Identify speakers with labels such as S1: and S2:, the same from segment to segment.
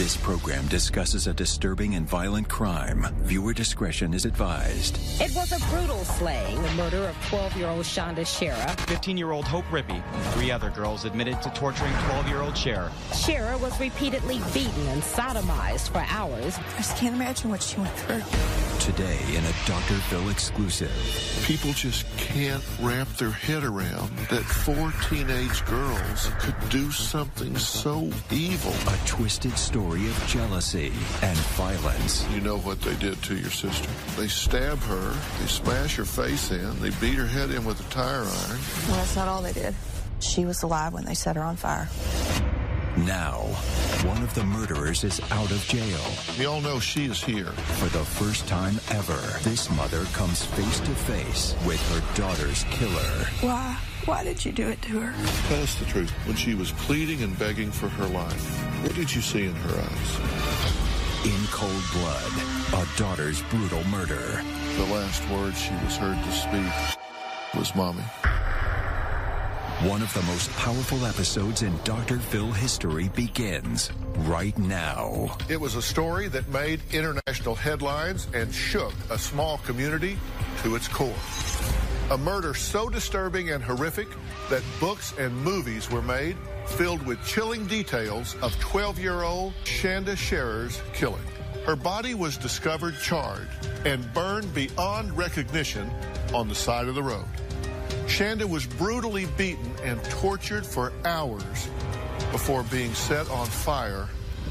S1: This program discusses a disturbing and violent crime. Viewer discretion is advised.
S2: It was a brutal slaying, the murder of 12-year-old Shonda Shera.
S3: 15-year-old Hope Rippey. 3 other girls admitted to torturing 12-year-old Shera.
S2: Shera was repeatedly beaten and sodomized for hours.
S4: I just can't imagine what she went through.
S1: Today in a Dr. Phil exclusive.
S5: People just can't wrap their head around that 4 teenage girls could do something so evil.
S1: A twisted story of jealousy and violence.
S5: You know what they did to your sister. They stab her, they smash her face in, they beat her head in with a tire iron.
S4: Well, that's not all they did. She was alive when they set her on fire.
S1: Now, one of the murderers is out of jail.
S5: We all know she is here.
S1: For the first time ever, this mother comes face to face with her daughter's killer.
S4: Why? Why did you do it to her?
S5: Tell us the truth. When she was pleading and begging for her life, what did you see in her eyes?
S1: In cold blood, a daughter's brutal murder.
S5: The last words she was heard to speak was Mommy.
S1: One of the most powerful episodes in Dr. Phil history begins right now.
S5: It was a story that made international headlines and shook a small community to its core. A murder so disturbing and horrific that books and movies were made filled with chilling details of 12-year-old Shonda Shera's killing. Her body was discovered charred and burned beyond recognition on the side of the road. Shonda was brutally beaten and tortured for hours before being set on fire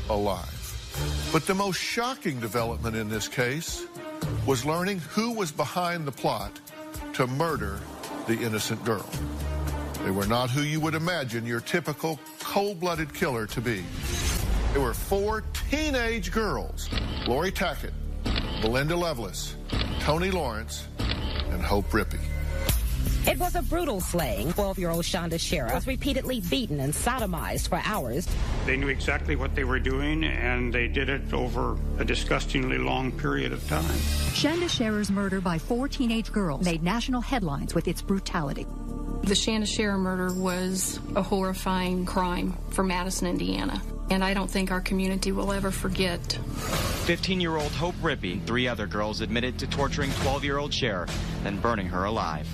S5: alive. But the most shocking development in this case was learning who was behind the plot to murder the innocent girl. They were not who you would imagine your typical cold-blooded killer to be. They were 4 teenage girls: Lori Tackett, Melinda Loveless, Tony Lawrence, and Hope Rippey.
S2: It was a brutal slaying. 12-year-old Shonda Shera was repeatedly beaten and sodomized for hours.
S6: They knew exactly what they were doing, and they did it over a disgustingly long period of time.
S7: Shonda Shera's murder by 4 teenage girls made national headlines with its brutality.
S8: The Shonda Shera murder was a horrifying crime for Madison, Indiana, and I don't think our community will ever forget.
S3: 15-year-old Hope Rippey. 3 other girls admitted to torturing 12-year-old Shera, then burning her alive.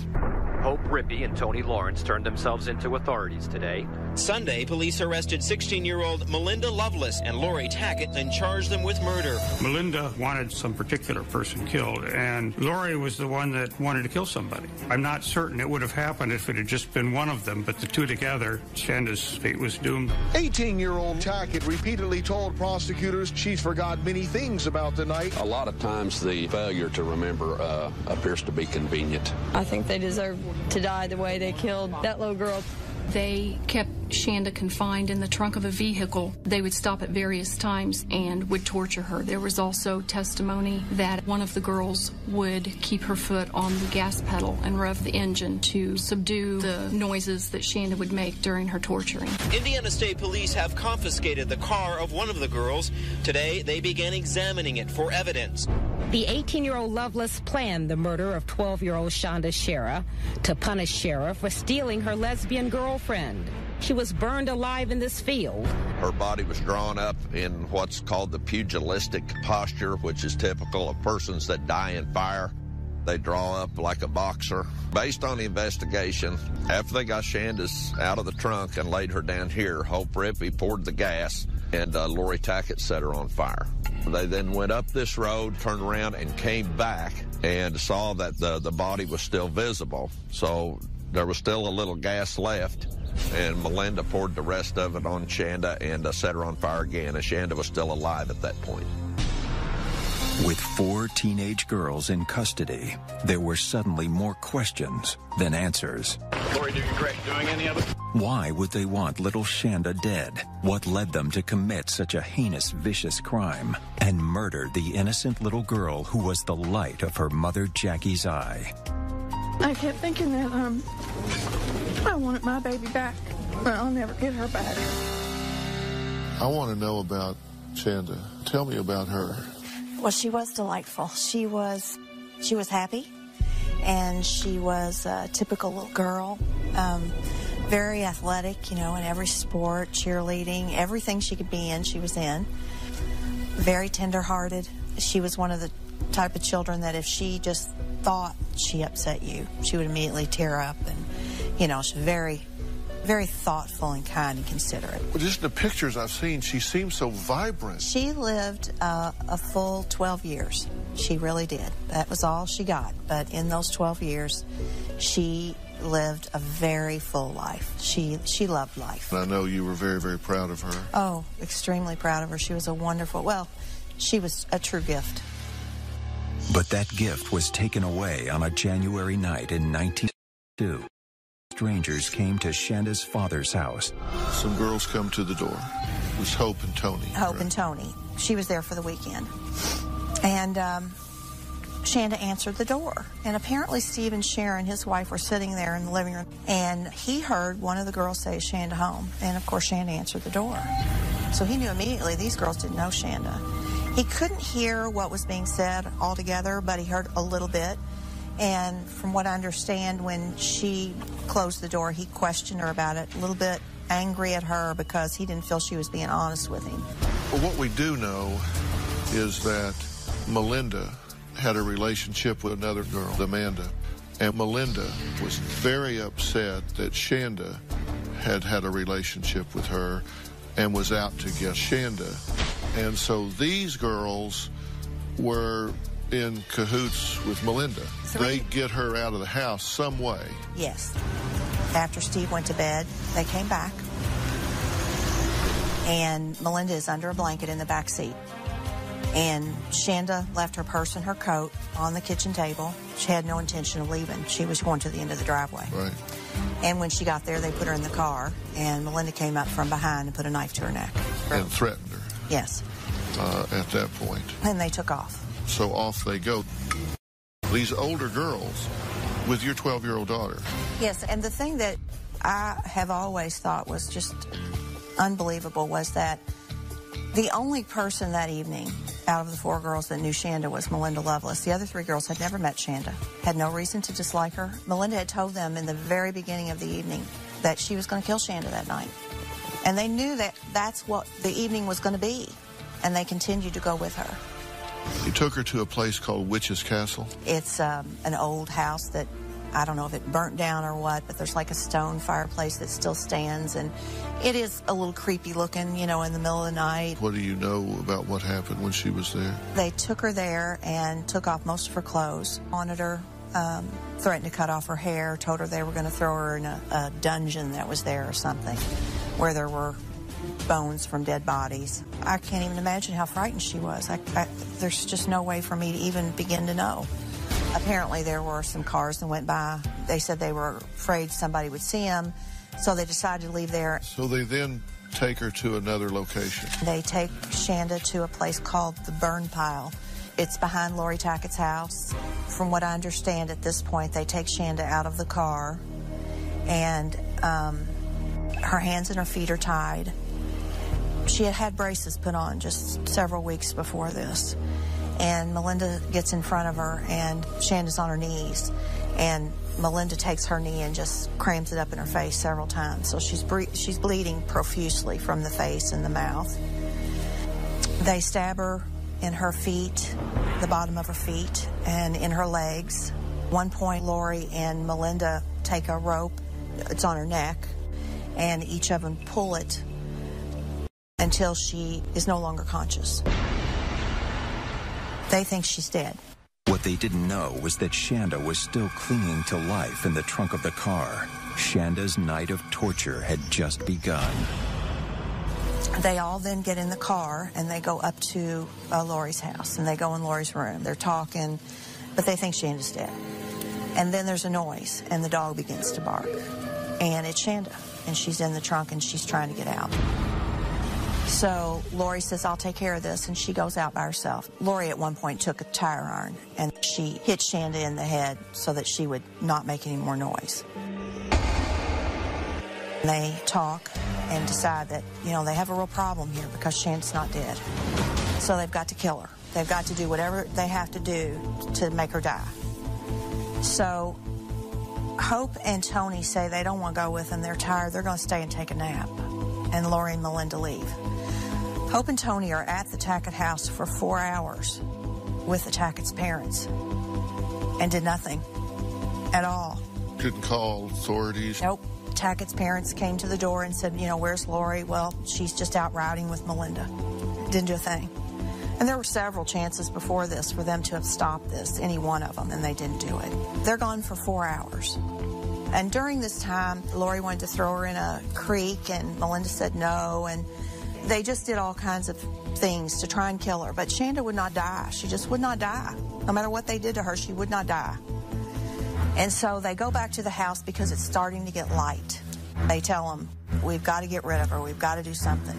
S9: Hope Rippey and Tony Lawrence turned themselves into authorities today.
S10: Sunday, police arrested 16-year-old Melinda Loveless and Lori Tackett and charged them with murder.
S6: Melinda wanted some particular person killed, and Lori was the one that wanted to kill somebody. I'm not certain it would have happened if it had just been one of them, but the two together, Shonda's fate was doomed.
S11: 18-year-old Tackett repeatedly told prosecutors she's forgot many things about the night.
S12: A lot of times the failure to remember appears to be convenient.
S13: I think they deserve to die the way they killed that little girl.
S8: They kept Shonda confined in the trunk of a vehicle. They would stop at various times and would torture her. There was also testimony that one of the girls would keep her foot on the gas pedal and rev the engine to subdue the noises that Shonda would make during her torturing.
S10: Indiana State Police have confiscated the car of one of the girls. Today, they began examining it for evidence.
S2: The 18-year-old Loveless planned the murder of 12-year-old Shonda Shera to punish Shera for stealing her lesbian girlfriend. She was burned alive in this field.
S12: Her body was drawn up in what's called the pugilistic posture, which is typical of persons that die in fire. They draw up like a boxer. Based on the investigation, after they got Shonda's out of the trunk and laid her down here, Hope Rippey poured the gas, and Lori Tackett set her on fire. They then went up this road, turned around, and came back and saw that the body was still visible. So there was still a little gas left, and Melinda poured the rest of it on Shonda and set her on fire again, and Shonda was still alive at that point.
S1: With 4 teenage girls in custody, there were suddenly more questions than answers.
S9: Lori, do you regret doing any of it?
S1: Why would they want little Shonda dead? What led them to commit such a heinous, vicious crime and murder the innocent little girl who was the light of her mother Jackie's eye?
S4: I kept thinking that I wanted my baby back, but I'll never get her back.
S5: I want to know about Shonda. Tell me about her.
S4: Well, she was delightful. She was happy, and she was a typical little girl, very athletic, in every sport, cheerleading, everything she could be in, she was in. very tender-hearted. She was one of the type of children that if she just thought she upset you, she would immediately tear up. And, you know, she's very, very thoughtful and kind and considerate.
S5: Well, just the pictures I've seen, she seems so vibrant.
S4: She lived a full 12 years. She really did. That was all she got. But in those 12 years, she lived a very full life. She loved life.
S5: And I know you were very, very proud of her.
S4: Oh, extremely proud of her. She was a wonderful, well, she was a true gift.
S1: But that gift was taken away on a January night in 1992. Strangers came to Shanda's father's house.
S5: Some girls come to the door. It was Hope and Tony.
S4: Hope and Tony. She was there for the weekend. And Shanda answered the door. And apparently Steve and Sharon, his wife, were sitting there in the living room. And he heard one of the girls say, "Shanda home?" And, of course, Shanda answered the door. So he knew immediately these girls didn't know Shanda. He couldn't hear what was being said altogether, but he heard a little bit. And from what I understand, when she closed the door, he questioned her about it, a little bit angry at her because he didn't feel she was being honest with him.
S5: Well, what we do know is that Melinda had a relationship with another girl, Amanda. And Melinda was very upset that Shanda had had a relationship with her and was out to get Shanda. And so these girls were in cahoots with Melinda. They get her out of the house some way.
S4: Yes. After Steve went to bed, they came back. And Melinda is under a blanket in the back seat. And Shanda left her purse and her coat on the kitchen table. She had no intention of leaving. She was going to the end of the driveway.
S5: Right.
S4: And when she got there, they put her in the car. And Melinda came up from behind and put a knife to her neck.
S5: And threatened her.
S4: Yes.
S5: At that point.
S4: And they took off.
S5: So off they go. These older girls with your 12-year-old daughter.
S4: Yes, and the thing that I have always thought was just unbelievable was that the only person that evening out of the 4 girls that knew Shanda was Melinda Lovelace. The other 3 girls had never met Shanda, had no reason to dislike her. Melinda had told them in the very beginning of the evening that she was going to kill Shanda that night. And they knew that that's what the evening was going to be, and they continued to go with her.
S5: You took her to a place called Witch's Castle?
S4: It's an old house that, I don't know if it burnt down or what, but there's like a stone fireplace that still stands, and it is a little creepy looking, you know, in the middle of the night.
S5: What do you know about what happened when she was there?
S4: They took her there and took off most of her clothes, wanted her, threatened to cut off her hair, told her they were going to throw her in a dungeon that was there or something, where there were bones from dead bodies. I can't even imagine how frightened she was. There's just no way for me to even begin to know. Apparently there were some cars that went by. They said they were afraid somebody would see them, so they decided to leave there.
S5: So they then take her to another location.
S4: They take Shanda to a place called the Burn Pile. It's behind Lori Tackett's house. From what I understand at this point, they take Shanda out of the car, and her hands and her feet are tied. She had had braces put on just several weeks before this. And Melinda gets in front of her, and Shanda's on her knees. And Melinda takes her knee and just crams it up in her face several times. So she's bleeding profusely from the face and the mouth. They stab her in her feet, the bottom of her feet, and in her legs. At one point, Lori and Melinda take a rope, it's on her neck, and each of them pull it until she is no longer conscious. They think she's dead.
S1: What they didn't know was that Shanda was still clinging to life in the trunk of the car. Shanda's night of torture had just begun.
S4: They all then get in the car and they go up to Lori's house, and they go in Lori's room. They're talking, but they think Shanda's dead. And then there's a noise, and the dog begins to bark. And it's Shanda, and she's in the trunk, and she's trying to get out. So Lori says, "I'll take care of this," and she goes out by herself. Lori at one point took a tire iron, and she hit Shanda in the head so that she would not make any more noise. And they talk and decide that, you know, they have a real problem here because Shanda's not dead. So they've got to kill her. They've got to do whatever they have to do to make her die. So Hope and Tony say they don't want to go with them. They're tired. They're going to stay and take a nap. And Lori and Melinda leave. Hope and Tony are at the Tackett house for 4 hours with the Tackett's parents and did nothing at all.
S5: Didn't call authorities?
S4: Nope. Tackett's parents came to the door and said, where's Lori? Well, she's just out riding with Melinda. Didn't do a thing. And there were several chances before this for them to have stopped this, any one of them, and they didn't do it. They're gone for 4 hours. And during this time, Lori wanted to throw her in a creek, and Melinda said no, and they just did all kinds of things to try and kill her. But Shanda would not die. She just would not die. No matter what they did to her, she would not die. And so they go back to the house because it's starting to get light. They tell them, we've got to get rid of her. We've got to do something.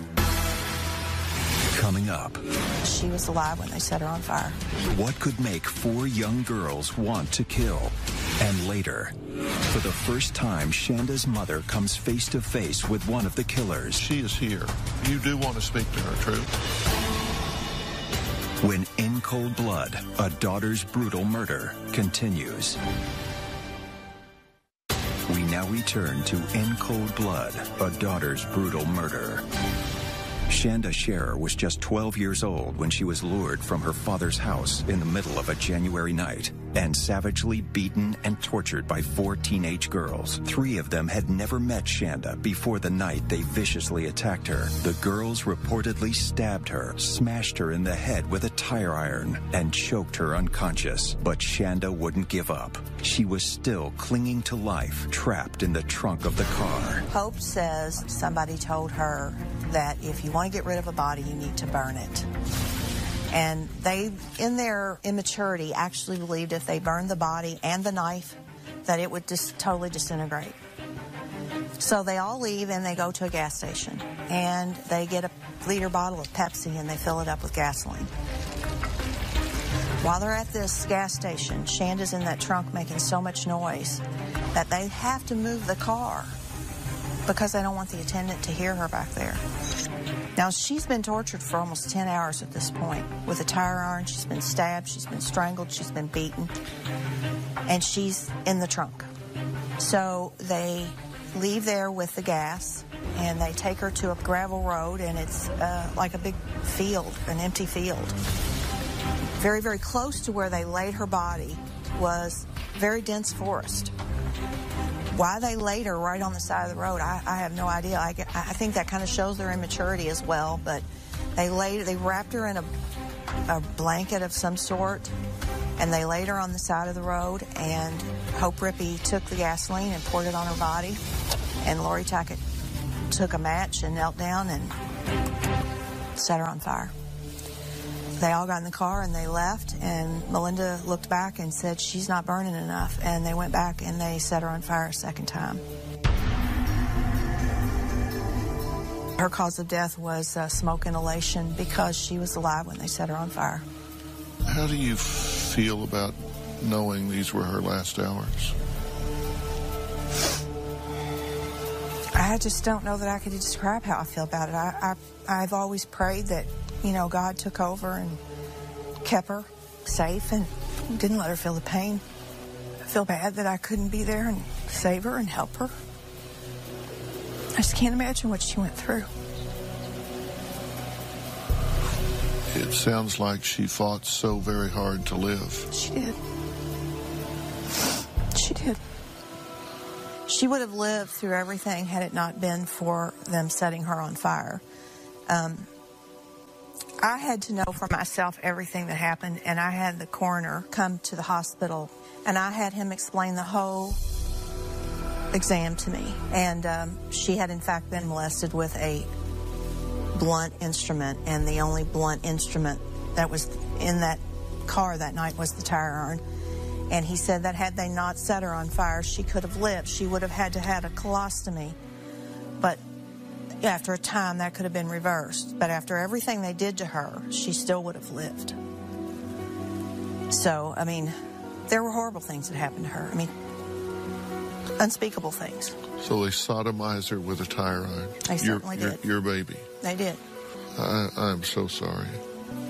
S1: Coming up.
S4: She was alive when they set her on fire.
S1: What could make 4 young girls want to kill? And later, for the first time, Shanda's mother comes face to face with one of the killers.
S5: She is here. You do want to speak to her, true?
S1: When in cold blood, a daughter's brutal murder continues. We now return to In Cold Blood, a daughter's brutal murder. Shanda Scherer was just 12 years old when she was lured from her father's house in the middle of a January night and savagely beaten and tortured by 4 teenage girls. 3 of them had never met Shanda before the night they viciously attacked her. The girls reportedly stabbed her, smashed her in the head with a tire iron, and choked her unconscious. But Shanda wouldn't give up. She was still clinging to life, trapped in the trunk of the car.
S4: Hope says somebody told her that if you want to get rid of a body, you need to burn it. And they, in their immaturity, actually believed if they burned the body and the knife, that it would just totally disintegrate. So they all leave and they go to a gas station. And they get a liter bottle of Pepsi and they fill it up with gasoline. While they're at this gas station, Shanda's in that trunk making so much noise that they have to move the car because they don't want the attendant to hear her back there. Now, she's been tortured for almost 10 hours at this point with a tire iron. She's been stabbed, she's been strangled, she's been beaten, and she's in the trunk. So they leave there with the gas, and they take her to a gravel road, and it's like a big field, an empty field. Very, very close to where they laid her body was very dense forest. Why they laid her right on the side of the road, I have no idea. I think that kind of shows their immaturity as well, but they wrapped her in a blanket of some sort, and they laid her on the side of the road, and Hope Rippey took the gasoline and poured it on her body, and Lori Tackett took a match and knelt down and set her on fire. They all got in the car and they left, and Melinda looked back and said, she's not burning enough, and they went back and they set her on fire a second time. Her cause of death was smoke inhalation because she was alive when they set her on fire.
S5: How do you feel about knowing these were her last hours?
S4: I just don't know that I could describe how I feel about it. I've always prayed that, God took over and kept her safe and didn't let her feel the pain. I feel bad that I couldn't be there and save her and help her. I just can't imagine what she went through.
S5: It sounds like she fought so very hard to live.
S4: She did. She did. She would have lived through everything had it not been for them setting her on fire. I had to know for myself everything that happened, and I had the coroner come to the hospital, and I had him explain the whole exam to me. And she had, in fact, been molested with a blunt instrument, and the only blunt instrument that was in that car that night was the tire iron. And he said that had they not set her on fire, she could have lived. She would have had to have a colostomy. But after a time, that could have been reversed. But after everything they did to her, she still would have lived. So, there were horrible things that happened to her. Unspeakable things.
S5: So they sodomized her with a tire iron.
S4: They certainly did.
S5: Your baby.
S4: They did.
S5: I'm so sorry.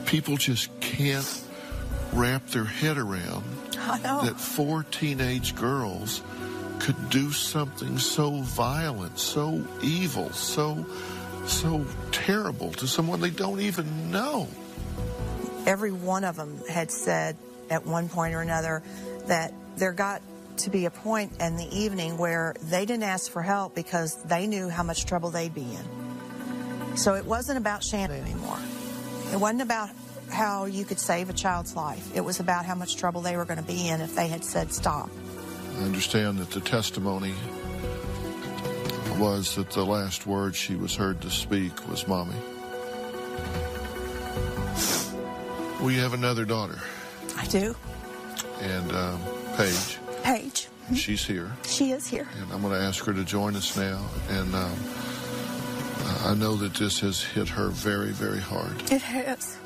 S5: People just can't wrap their head around that 4 teenage girls could do something so violent, so evil, so so terrible to someone they don't even know.
S4: Every one of them had said at one point or another that there got to be a point in the evening where they didn't ask for help because they knew how much trouble they'd be in. So it wasn't about Shanda anymore. It wasn't about how you could save a child's life. It was about how much trouble they were going to be in if they had said stop.
S5: I understand that the testimony was that the last word she was heard to speak was Mommy. We have another daughter.
S4: I do.
S5: And Paige.
S4: Paige.
S5: She's here.
S4: She is here.
S5: And I'm going to ask her to join us now. And I know that this has hit her very, very hard.
S4: It has.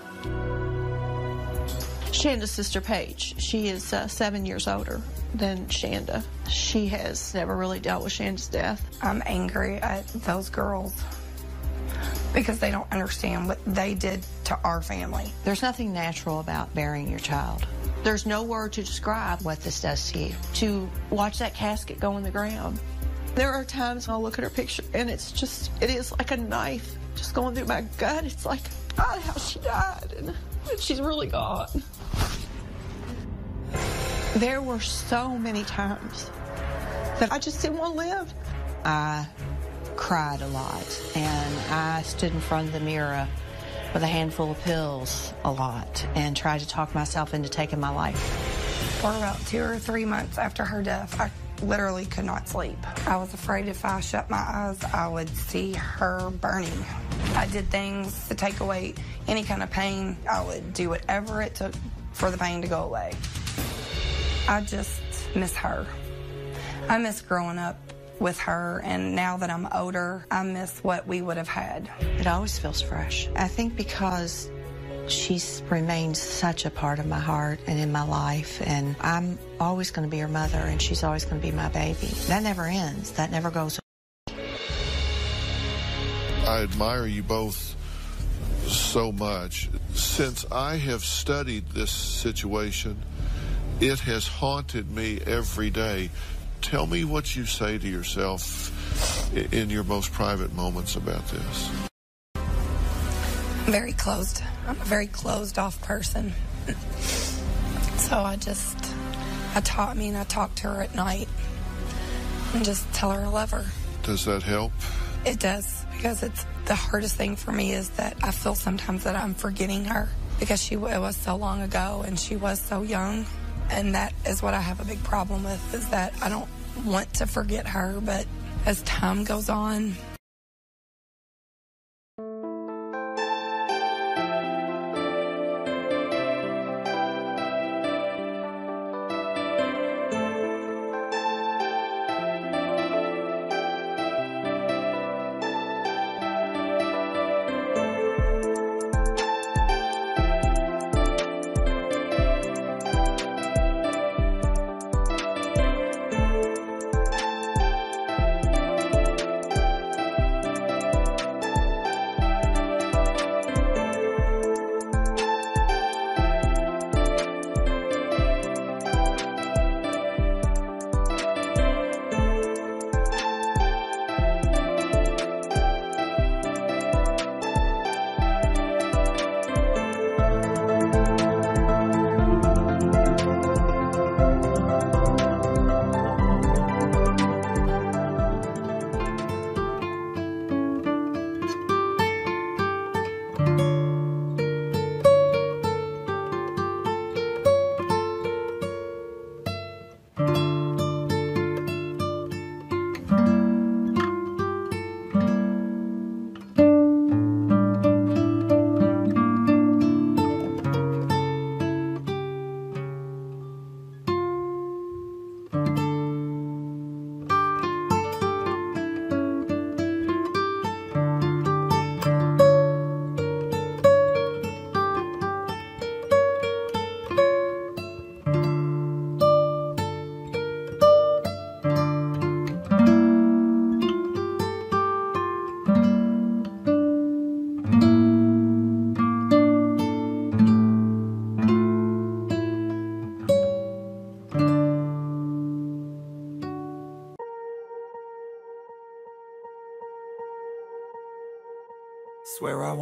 S14: Shanda's sister Paige, she is 7 years older than Shanda. She has never really dealt with Shanda's death.
S15: I'm angry at those girls because they don't understand what they did to our family.
S4: There's nothing natural about burying your child.
S14: There's no word to describe what this does to you. To watch that casket go in the ground. There are times I'll look at her picture and it is like a knife just going through my gut. It's like, God, how she died, and she's really gone. There were so many times that I just didn't want to live.
S4: I cried a lot, and I stood in front of the mirror with a handful of pills a lot and tried to talk myself into taking my life.
S15: For about 2 or 3 months after her death, I literally could not sleep. I was afraid if I shut my eyes, I would see her burning. I did things to take away any kind of pain. I would do whatever it took for the pain to go away. I just miss her. I miss growing up with her, and now that I'm older, I miss what we would have had.
S4: It always feels fresh. I think because she's remained such a part of my heart and in my life, and I'm always going to be her mother, and she's always going to be my baby. That never ends. That never goes away.
S5: I admire you both so much. Since I have studied this situation, it has haunted me every day. Tell me what you say to yourself in your most private moments about this.
S15: I'm very closed. I'm a very closed-off person. So I talk to her at night and just tell her I love her.
S5: Does that help?
S15: It does, because it's the hardest thing for me is that I feel sometimes that I'm forgetting her because it was so long ago and she was so young. And that is what I have a big problem with, is that I don't want to forget her, but as time goes on,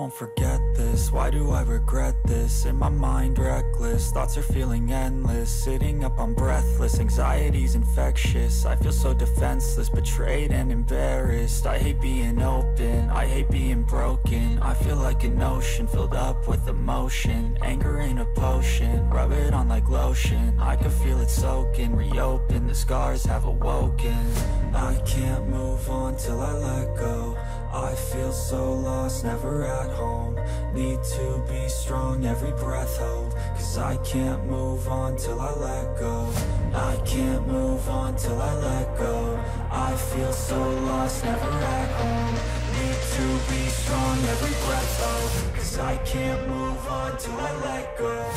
S16: won't forget this. Why do I regret this? In my mind reckless, thoughts are feeling endless. Sitting up, I'm breathless, anxiety's infectious. I feel so defenseless, betrayed and embarrassed. I hate being open, I hate being broken. I feel like an ocean filled up with emotion. Anger ain't a potion, rub it on like lotion. I can feel it soaking, reopen, the scars have awoken. I can't move on till I let go. I feel so lost, never at home. Need to be strong, every breath hold. Cause I can't move on till I let go. I can't move on till I let go. I feel so lost, never at home. Need to be strong, every breath hold. Cause I can't move on till I let go.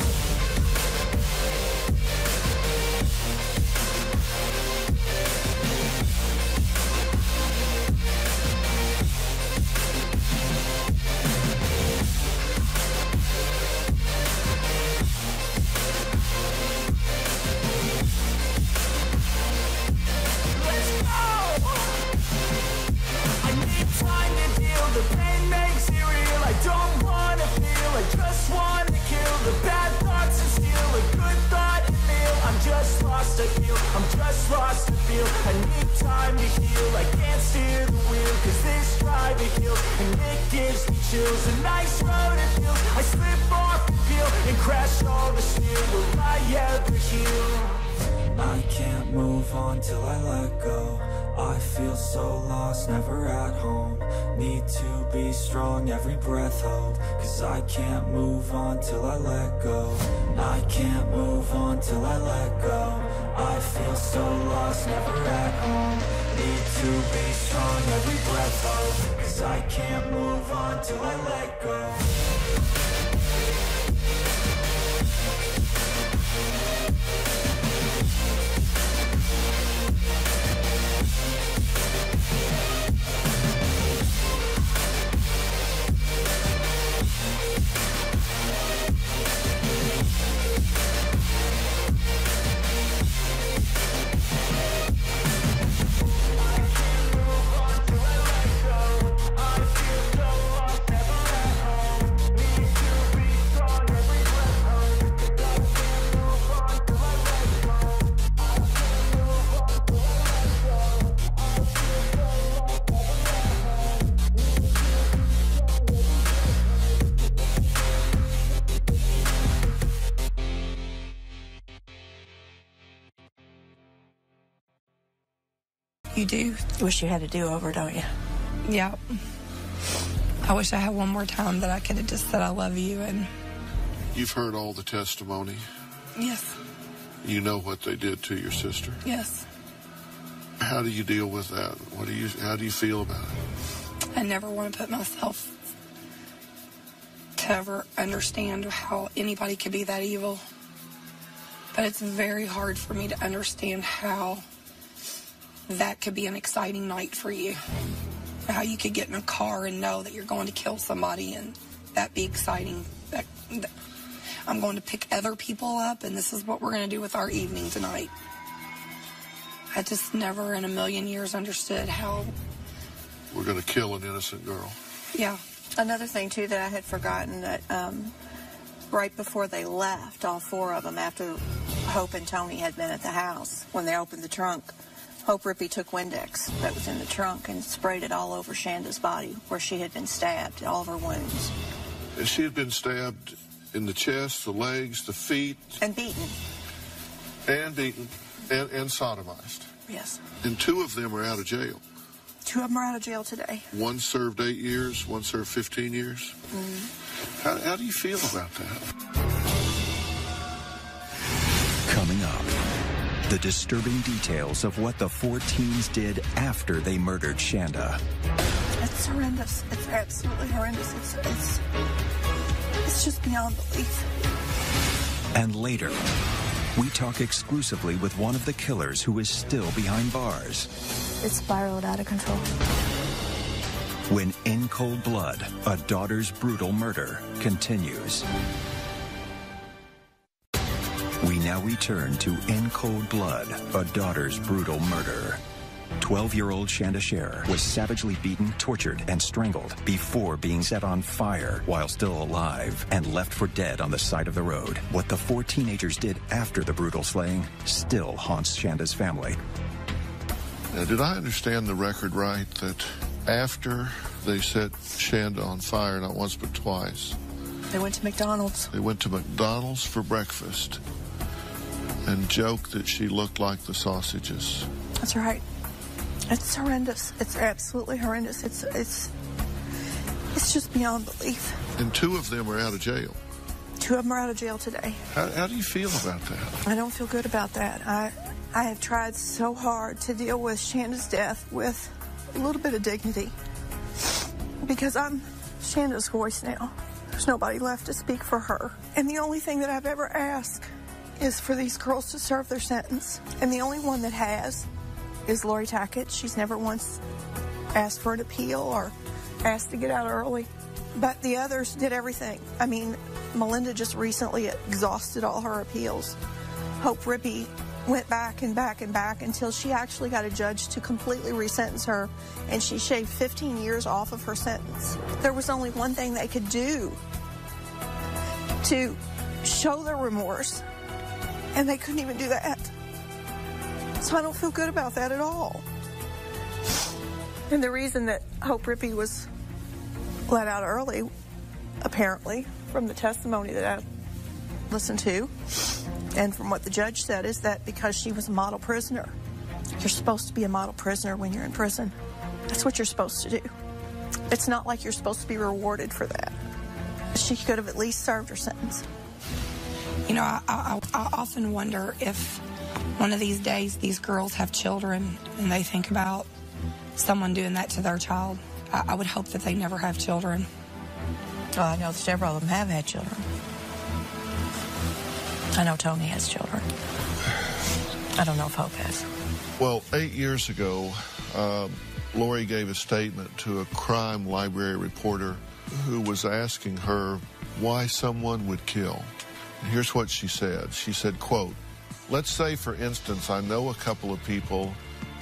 S17: The pain makes it real. I don't wanna feel. I just wanna kill the bad thoughts and steal a good thought and feel. I'm just lost to feel. I'm just lost to feel. I need time to heal. I can't steer the wheel, cause this drive to kill, and it gives me chills. A nice road it feels. I slip off the peel and crash all the steel. Will I ever heal?
S16: I can't move on till I let go. I feel so lost, never at home. Need to be strong, every breath hold. Cause I can't move on till I let go. I can't move on till I let go. I feel so lost, never at home. Need to be strong, every breath hold. Cause I can't move on till I let go.
S15: You do.
S4: Wish you had a do-over, don't you?
S15: Yeah. I wish I had one more time that I could have just said I love you. And
S5: You've heard all the testimony.
S15: yes,
S5: You know what they did to your sister.
S15: yes.
S5: How do you deal with that? How do you feel about it?
S15: I never want to put myself to ever understand how anybody could be that evil. But it's very hard for me to understand how that could be an exciting night for you. How you could get in a car and know that you're going to kill somebody and that be exciting. That I'm going to pick other people up and this is what we're going to do with our evening tonight. I just never in a million years understood how...
S5: We're going to kill an innocent girl.
S15: Yeah.
S4: Another thing, too, that I had forgotten, that right before they left, all four of them, after Hope and Tony had been at the house, when they opened the trunk, Hope Rippey took Windex that was in the trunk and sprayed it all over Shanda's body where she had been stabbed, all of her wounds.
S5: And she had been stabbed in the chest, the legs, the feet.
S4: And beaten.
S5: And beaten. And sodomized.
S4: Yes.
S5: And two of them are out of jail.
S4: Two of them are out of jail today.
S5: One served 8 years, one served 15 years.
S4: Mm-hmm.
S5: How do you feel about that?
S1: Coming up, the disturbing details of what the 4 teens did after they murdered Shanda.
S4: It's horrendous. It's absolutely horrendous. It's just beyond belief.
S1: And later, we talk exclusively with one of the killers who is still behind bars.
S18: It spiraled out of control.
S1: When In Cold Blood, a daughter's brutal murder continues. We now return to In Cold Blood, a daughter's brutal murder. 12-year-old Shanda Scherer was savagely beaten, tortured, and strangled before being set on fire while still alive and left for dead on the side of the road. What the 4 teenagers did after the brutal slaying still haunts Shanda's family.
S5: Now, did I understand the record right that after they set Shanda on fire, not once but twice,
S14: they went to McDonald's?
S5: They went to McDonald's for breakfast and joked that she looked like the sausages.
S14: That's right. It's horrendous. It's absolutely horrendous. It's just beyond belief.
S5: And 2 of them are out of jail.
S14: 2 of them are out of jail today.
S5: How do you feel about that?
S14: I don't feel good about that. I have tried so hard to deal with Shanda's death with a little bit of dignity because I'm Shanda's voice now. There's nobody left to speak for her. And the only thing that I've ever asked is for these girls to serve their sentence. And the only one that has is Lori Tackett. She's never once asked for an appeal or asked to get out early. But the others did everything. I mean, Melinda just recently exhausted all her appeals. Hope Rippey went back and back and back until she actually got a judge to completely resentence her, and she shaved 15 years off of her sentence. There was only one thing they could do to show their remorse, and they couldn't even do that. So I don't feel good about that at all. And the reason that Hope Rippey was let out early, apparently, from the testimony that I listened to, and from what the judge said, is that because she was a model prisoner. You're supposed to be a model prisoner when you're in prison. That's what you're supposed to do. It's not like you're supposed to be rewarded for that. She could have at least served her sentence.
S15: You know, I often wonder if one of these days these girls have children and they think about someone doing that to their child. I would hope that they never have children.
S14: Oh, I know several of them have had children. I know Tony has children. I don't know if Hope has.
S5: Well, 8 years ago, Lori gave a statement to a crime library reporter who was asking her why someone would kill. And here's what she said. She said, quote, "Let's say, for instance, I know a couple of people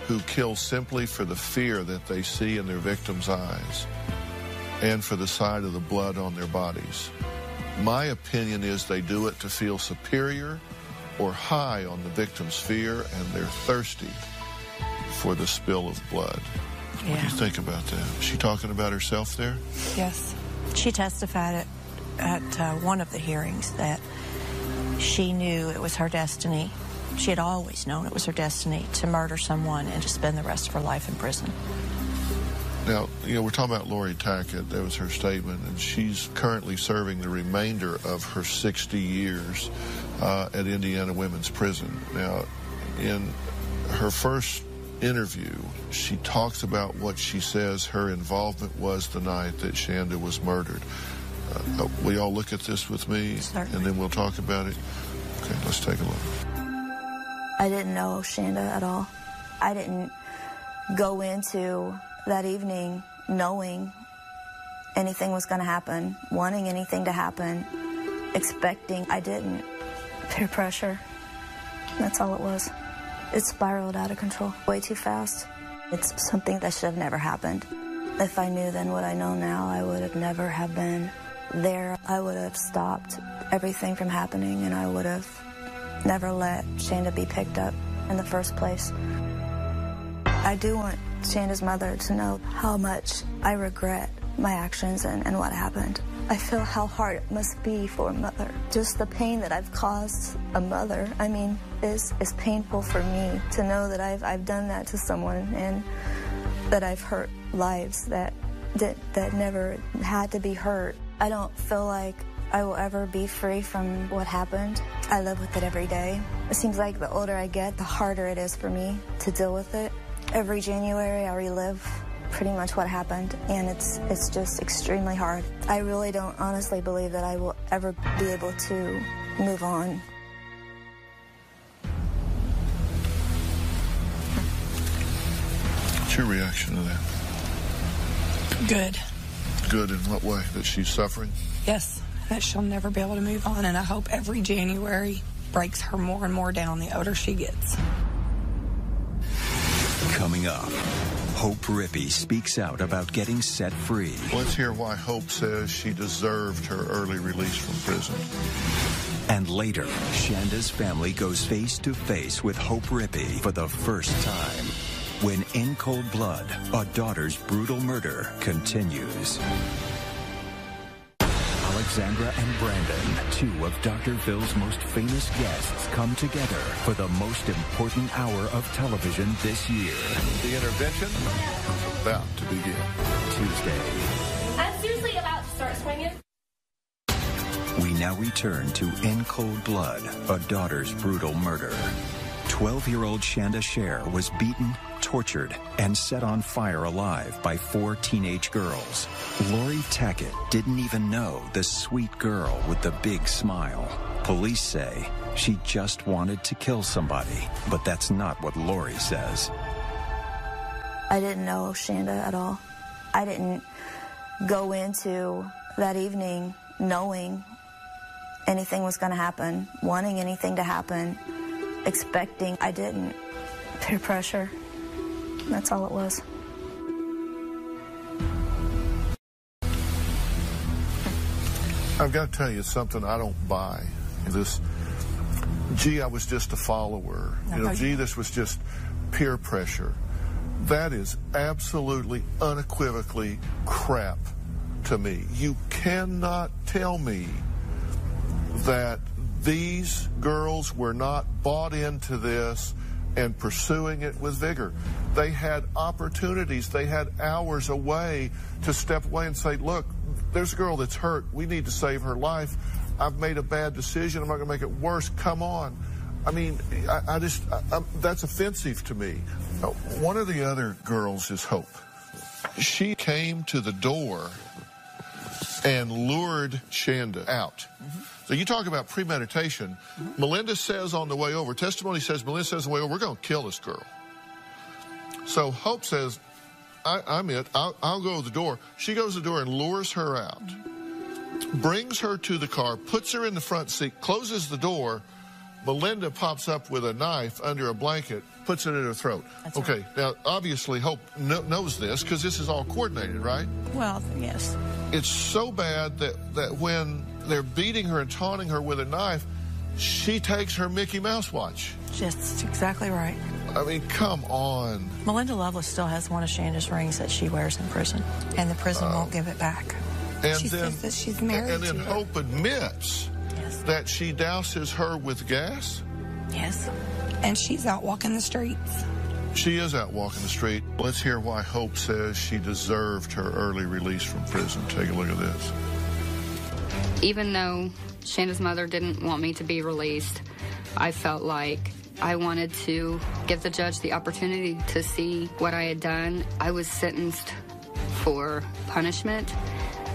S5: who kill simply for the fear that they see in their victims' eyes and for the sight of the blood on their bodies. My opinion is they do it to feel superior or high on the victim's fear, and they're thirsty for the spill of blood."
S14: Yeah.
S5: What do you think about that? Is she talking about herself there?
S14: Yes. She testified at one of the hearings that she knew it was her destiny. She had always known it was her destiny to murder someone and to spend the rest of her life in prison.
S5: Now, you know, we're talking about Lori Tackett. That was her statement, and she's currently serving the remainder of her 60 years at Indiana Women's Prison. Now, in her first interview, she talks about what she says her involvement was the night that Shanda was murdered. Will y'all look at this with me?
S14: Certainly.
S5: And then we'll talk about it? Okay, let's take a look.
S18: I didn't know Shanda at all. I didn't go into that evening knowing anything was going to happen, wanting anything to happen, expecting. I didn't. Peer pressure. That's all it was. It spiraled out of control way too fast. It's something that should have never happened. If I knew then what I know now, I would have never have been there. I would have stopped everything from happening, and I would have never let Shanda be picked up in the first place. I do want Shanda's mother to know how much I regret my actions and what happened. I feel how hard it must be for a mother. Just the pain that I've caused a mother, I mean, is painful for me to know that I've done that to someone and that I've hurt lives that never had to be hurt. I don't feel like I will ever be free from what happened. I live with it every day. It seems like the older I get, the harder it is for me to deal with it. Every January, I relive pretty much what happened, and it's just extremely hard. I really don't honestly believe that I will ever be able to move on.
S5: What's your reaction to that?
S15: Good.
S5: Good in what way? That she's suffering?
S15: Yes, that she'll never be able to move on, and I hope every January breaks her more and more down the older she gets.
S1: Coming up, Hope Rippey speaks out about getting set free.
S5: Let's hear why Hope says she deserved her early release from prison.
S1: And later, Shanda's family goes face to face with Hope Rippey for the first time when In Cold Blood, a daughter's brutal murder continues. Alexandra and Brandon, two of Dr. Phil's most famous guests, come together for the most important hour of television this year.
S5: The intervention is about to begin.
S1: Tuesday.
S19: I'm seriously about to start swinging.
S1: We now return to In Cold Blood, a daughter's brutal murder. 12-year-old Shanda Sher was beaten, tortured, and set on fire alive by 4 teenage girls. Lori Tackett didn't even know the sweet girl with the big smile. Police say she just wanted to kill somebody, but that's not what Lori says.
S18: I didn't know Shanda at all. I didn't go into that evening knowing anything was going to happen, wanting anything to happen, expecting. I didn't. Peer pressure. That's all it was.
S5: I've got to tell you something I don't buy. This, gee, I was just a follower. Gee, this was just peer pressure. That is absolutely, unequivocally crap to me. You cannot tell me that these girls were not bought into this and pursuing it with vigor. They had opportunities. They had hours away to step away and say, look, there's a girl that's hurt. We need to save her life. I've made a bad decision. I'm not going to make it worse. Come on. I mean, that's offensive to me. One of the other girls is Hope. She came to the door and lured Shanda out. So you talk about premeditation. Melinda says on the way over, testimony says, Melinda says on the way over, we're going to kill this girl. So Hope says, I'm it. I'll go to the door. She goes to the door and lures her out, brings her to the car, puts her in the front seat, closes the door. Melinda pops up with a knife under a blanket, puts it in her throat. That's okay, right. Now, obviously, Hope knows this because this is all coordinated, right?
S14: Well, yes.
S5: It's so bad that when they're beating her and taunting her with a knife, she takes her Mickey Mouse watch.
S14: Just exactly right.
S5: I mean, come on.
S14: Melinda Lovelace still has one of Shanda's rings that she wears in prison, and the prison won't give it back.
S5: And
S14: she says that she's married
S5: and then
S14: to
S5: Hope admits that she douses her with gas?
S15: Yes. And she's out walking the streets.
S5: She is out walking the street. Let's hear why Hope says she deserved her early release from prison. Take a look at this.
S20: Even though Shanda's mother didn't want me to be released, I felt like I wanted to give the judge the opportunity to see what I had done. I was sentenced for punishment,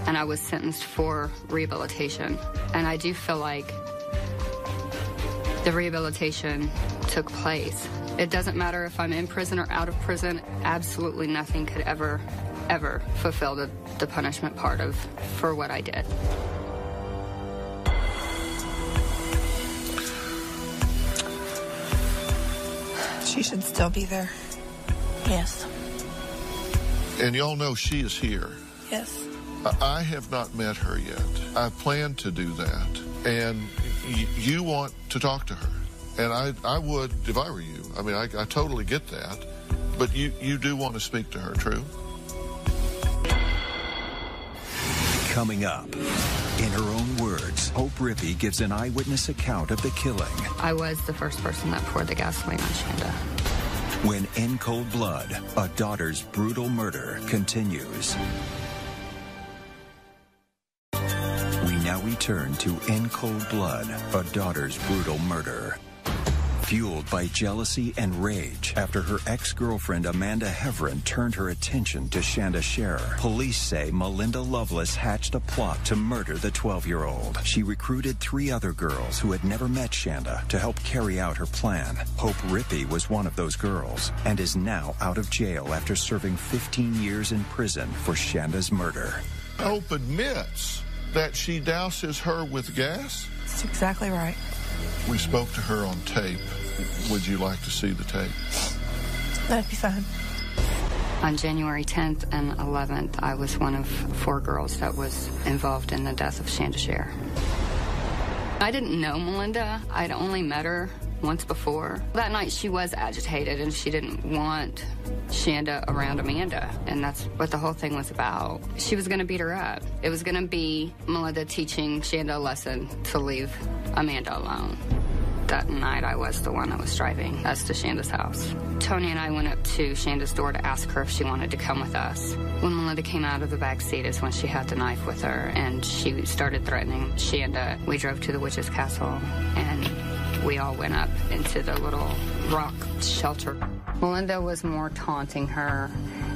S20: and I was sentenced for rehabilitation. And I do feel like the rehabilitation took place. It doesn't matter if I'm in prison or out of prison. Absolutely nothing could ever fulfill the punishment part for what I did.
S15: She should still be there.
S14: Yes.
S5: And y'all know she is here.
S15: Yes.
S5: I have not met her yet. I plan to do that. And you want to talk to her. And I would if I were you. I mean, I totally get that. But you do want to speak to her, true?
S1: Coming up, in her own words, Hope Rippey gives an eyewitness account of the killing.
S20: I was the first person that poured the gasoline on Shanda.
S1: When In Cold Blood, a daughter's brutal murder continues. We now return to In Cold Blood, a daughter's brutal murder. Fueled by jealousy and rage after her ex-girlfriend Amanda Heverin turned her attention to Shanda Sher, police say Melinda Lovelace hatched a plot to murder the 12-year-old. She recruited 3 other girls who had never met Shanda to help carry out her plan. Hope Rippey was one of those girls and is now out of jail after serving 15 years in prison for Shanda's murder.
S5: Hope admits that she douses her with gas?
S14: That's exactly right.
S5: We spoke to her on tape. Would you like to see the tape?
S14: That'd be fine.
S20: On January 10th and 11th, I was one of 4 girls that was involved in the death of Shanda Scherer. I didn't know Melinda. I'd only met her once before. That night she was agitated and she didn't want Shanda around Amanda, and that's what the whole thing was about. She was going to beat her up. It was going to be Melinda teaching Shanda a lesson to leave Amanda alone. That night I was the one that was driving us to Shanda's house. Tony and I went up to Shanda's door to ask her if she wanted to come with us. When Melinda came out of the back seat is when she had the knife with her, and she started threatening Shanda. We drove to the witch's castle, and we all went up into the little rock shelter. Melinda was more taunting her,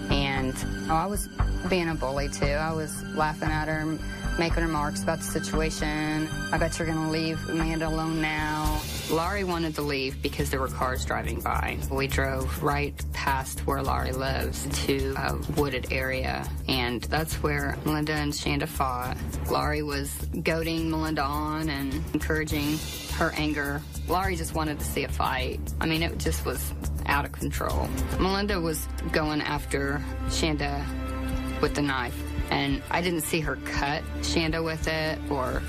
S20: and I was being a bully too. I was laughing at her, making remarks about the situation. I bet you're gonna leave Amanda alone now. Laurie wanted to leave because there were cars driving by. We drove right past where Laurie lives to a wooded area, and that's where Melinda and Shanda fought. Laurie was goading Melinda on and encouraging her anger. Laurie just wanted to see a fight. I mean, it just was out of control. Melinda was going after Shanda with the knife, and I didn't see her cut Shanda with it or,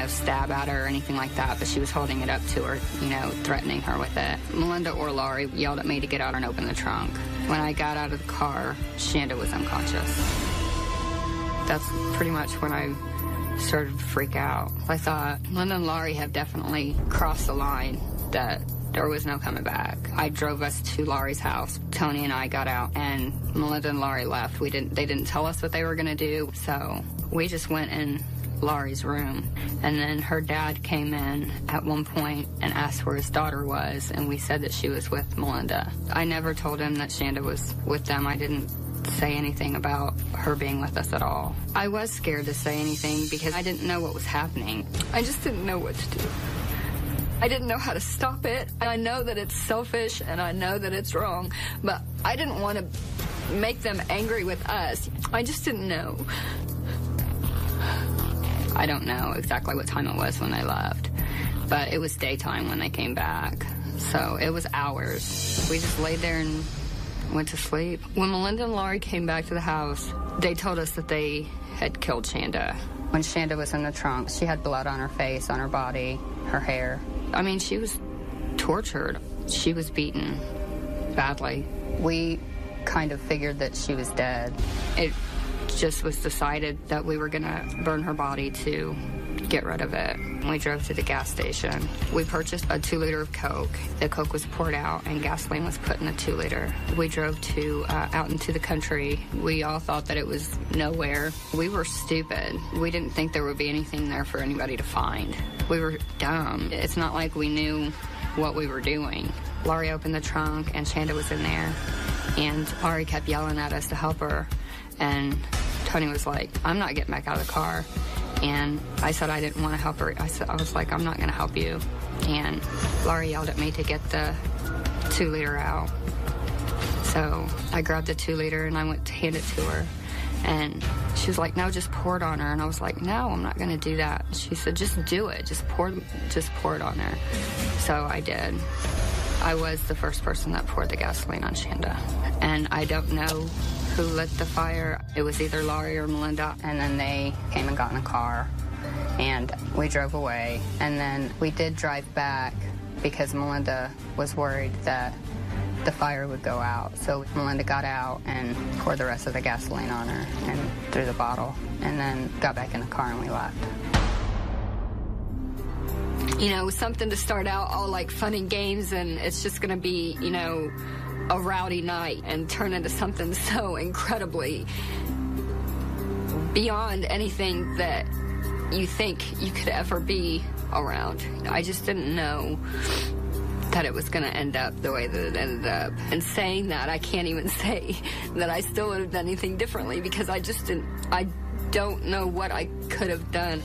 S20: stab at her or anything like that, but she was holding it up to her, threatening her with it. Melinda or Laurie yelled at me to get out and open the trunk. When I got out of the car, Shanda was unconscious. That's pretty much when I started to freak out. I thought, Melinda and Laurie have definitely crossed the line that there was no coming back. I drove us to Laurie's house. Tony and I got out, and Melinda and Laurie left. They didn't tell us what they were going to do, so we just went in Laurie's room. And then her dad came in at one point and asked where his daughter was, and we said that she was with Melinda. I never told him that Shanda was with them. I didn't say anything about her being with us at all. I was scared to say anything because I didn't know what was happening. I just didn't know what to do. I didn't know how to stop it. I know that it's selfish and I know that it's wrong, but I didn't want to make them angry with us. I just didn't know. I don't know exactly what time it was when they left, but it was daytime when they came back, so it was hours. We just laid there and went to sleep. When Melinda and Laurie came back to the house, they told us that they had killed Shanda. When Shanda was in the trunk, she had blood on her face, on her body, her hair. I mean, she was tortured. She was beaten badly. We kind of figured that she was dead. It just was decided that we were going to burn her body to get rid of it. We drove to the gas station. We purchased a 2-liter of Coke. The Coke was poured out and gasoline was put in the 2-liter. We drove out into the country. We all thought that it was nowhere. We were stupid. We didn't think there would be anything there for anybody to find. We were dumb. It's not like we knew what we were doing. Laurie opened the trunk and Shanda was in there, and Laurie kept yelling at us to help her, and Tony was like, I'm not getting back out of the car. And I said I didn't want to help her. I was like, I'm not going to help you. And Laurie yelled at me to get the 2-liter out. So I grabbed the 2-liter and I went to hand it to her. And she was like, no, just pour it on her. And I was like, no, I'm not going to do that. She said, just do it. Just pour it on her. So I did. I was the first person that poured the gasoline on Shanda. And I don't know who lit the fire. It was either Laurie or Melinda. And then they came and got in a car, and we drove away. And then we did drive back because Melinda was worried that the fire would go out. So Melinda got out and poured the rest of the gasoline on her and threw the bottle, and then got back in the car and we left. Something to start out all like fun and games, and it's just going to be, a rowdy night and turn into something so incredibly beyond anything that you think you could ever be around. I just didn't know that it was going to end up the way that it ended up. And saying that, I can't even say that I still would have done anything differently, because I don't know what I could have done.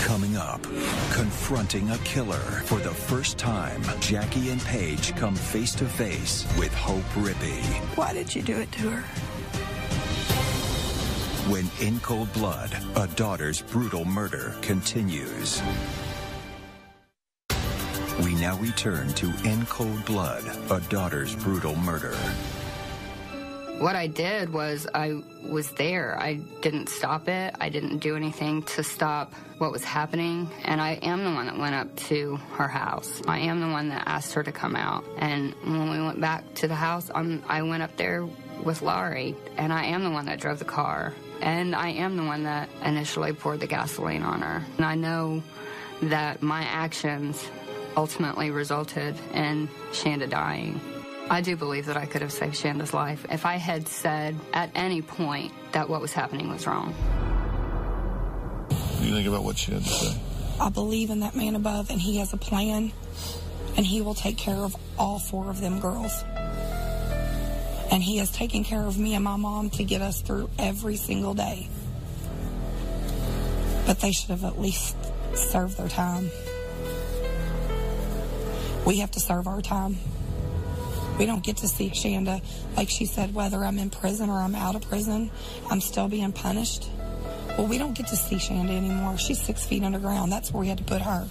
S1: Coming up, confronting a killer. For the first time, Jackie and Paige come face to face with Hope Rippey.
S14: Why did you do it to her?
S1: When in cold blood, a daughter's brutal murder continues. We now return to In Cold Blood, a daughter's brutal murder.
S20: What I did was I was there. I didn't stop it. I didn't do anything to stop what was happening. And I am the one that went up to her house. I am the one that asked her to come out. And when we went back to the house, I went up there with Laurie. And I am the one that drove the car. And I am the one that initially poured the gasoline on her. And I know that my actions ultimately resulted in Shanda dying. I do believe that I could have saved Shanda's life if I had said at any point that what was happening was wrong.
S11: What do you think about what she had to say?
S15: I believe in that man above, and he has a plan, and he will take care of all 4 of them girls. And he has taken care of me and my mom to get us through every single day. But they should have at least served their time. We have to serve our time. We don't get to see Shanda. Like she said, whether I'm in prison or I'm out of prison, I'm still being punished. Well, we don't get to see Shanda anymore. She's 6 feet underground. That's where we had to put her.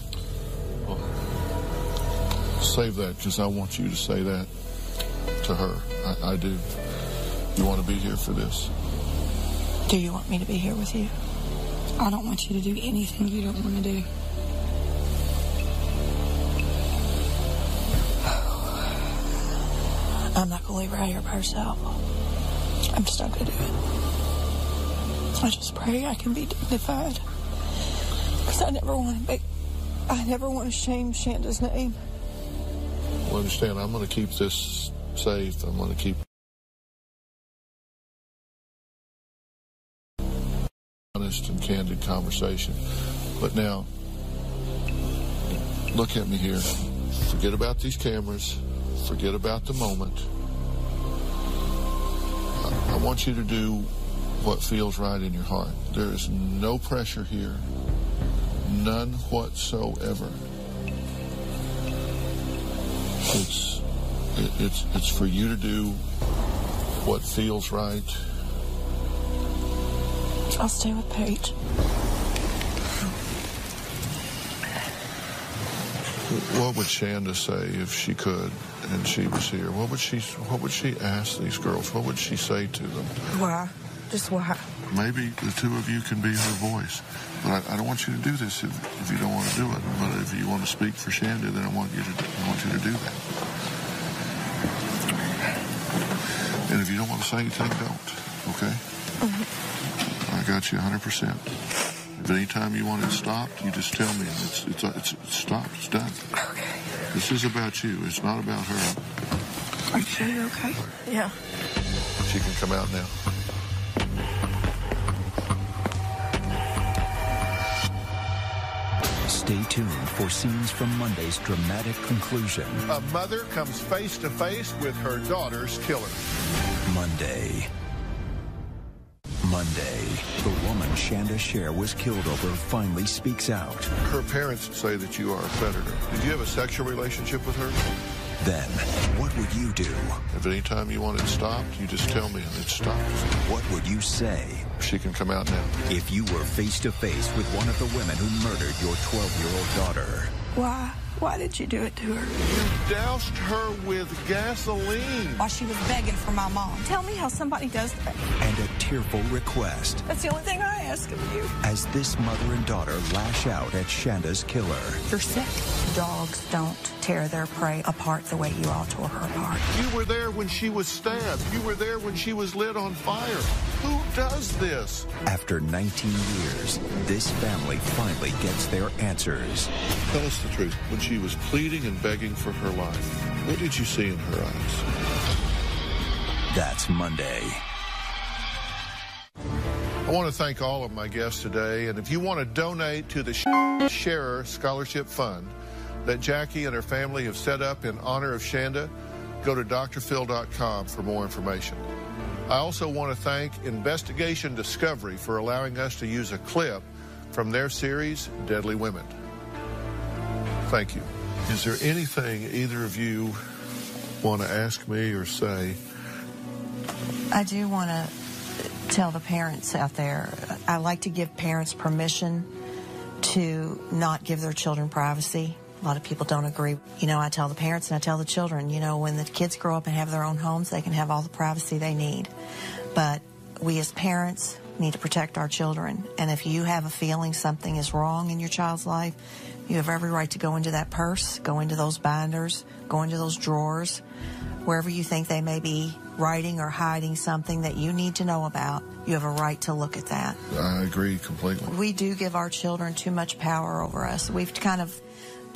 S5: Well, save that, because I want you to say that to her. I do. You want to be here for this?
S15: Do you want me to be here with you? I don't want you to do anything you don't want to do. I'm not going to leave her out here by herself. I'm just not going to do it. I just pray I can be dignified. Because I never want to shame Shanda's name.
S5: Well, understand, I'm going to keep this safe. I'm going to keep honest and candid conversation. But now, look at me here. Forget about these cameras. Forget about the moment. I want you to do what feels right in your heart. There is no pressure here. None whatsoever. It's for you to do what feels right.
S15: I'll stay with Paige.
S5: What would Shanda say if she could and she was here? What would she ask these girls? What would she say to them?
S15: Why? Just why? Maybe
S5: the 2 of you can be her voice. But I don't want you to do this if you don't want to do it. But if you want to speak for Shanda, then I want you to do that. And if you don't want to say anything, don't. Okay? Mm-hmm. I got you 100%. If any time you want it stopped, you just tell me. It's stopped. It's done.
S15: Okay.
S5: This is about you. It's not about her.
S15: Are you sure you're okay? Yeah.
S5: She can come out now.
S1: Stay tuned for scenes from Monday's dramatic conclusion.
S5: A mother comes face to face with her daughter's killer.
S1: Monday, the woman Shanda Sher was killed over finally speaks out.
S5: Her parents say that you are a predator. Did you have a sexual relationship with her?
S1: Then, what would you do?
S5: If any time you want it stopped, you just tell me and it stops.
S1: What would you say?
S5: She can come out now.
S1: If you were face to face with one of the women who murdered your 12-year-old daughter.
S15: Why? Why did you do it to her?
S5: You doused her with gasoline.
S15: While she was begging for my mom. Tell me how somebody does that.
S1: And a tearful request.
S15: That's the only thing I ask of you.
S1: As this mother and daughter lash out at Shanda's killer.
S15: You're sick.
S4: Dogs don't tear their prey apart the way you all tore her apart.
S5: You were there when she was stabbed. You were there when she was lit on fire. Who does this?
S1: After 19 years, this family finally gets their answers.
S5: Tell us the truth. When she was pleading and begging for her life, what did you see in her eyes?
S1: That's Monday.
S5: I want to thank all of my guests today, and if you want to donate to the Sharer Scholarship Fund that Jackie and her family have set up in honor of Shanda, go to drphil.com for more information. I also want to thank Investigation Discovery for allowing us to use a clip from their series, Deadly Women. Thank you. Is there anything either of you want to ask me or say?
S4: I do want to tell the parents out there, I like to give parents permission to not give their children privacy. A lot of people don't agree. You know, I tell the parents and I tell the children, you know, when the kids grow up and have their own homes, they can have all the privacy they need. But we as parents need to protect our children. And if you have a feeling something is wrong in your child's life, you have every right to go into that purse, go into those binders, go into those drawers, wherever you think they may be writing or hiding something that you need to know about. You have a right to look at that.
S5: I agree completely.
S4: We do give our children too much power over us. We've kind of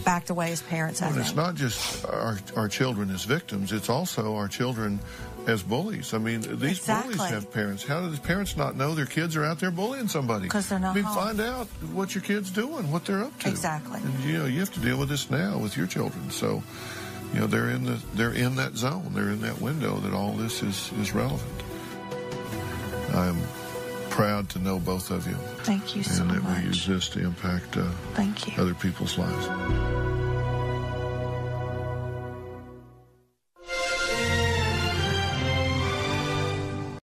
S4: backed away as parents, I think.
S5: It's not just our children as victims, it's also our children as bullies. I mean, these bullies have parents. How do the parents not know their kids are out there bullying somebody?
S4: Because they're not home.
S5: Find out what your kid's doing, what they're up to.
S4: Exactly.
S5: And, you know, you have to deal with this now with your children. So, you know, they're in that zone. They're in that window that all this is relevant. I'm proud to know both of you.
S4: Thank you so much.
S5: And that we use this to impact
S4: Thank you.
S5: other people's lives.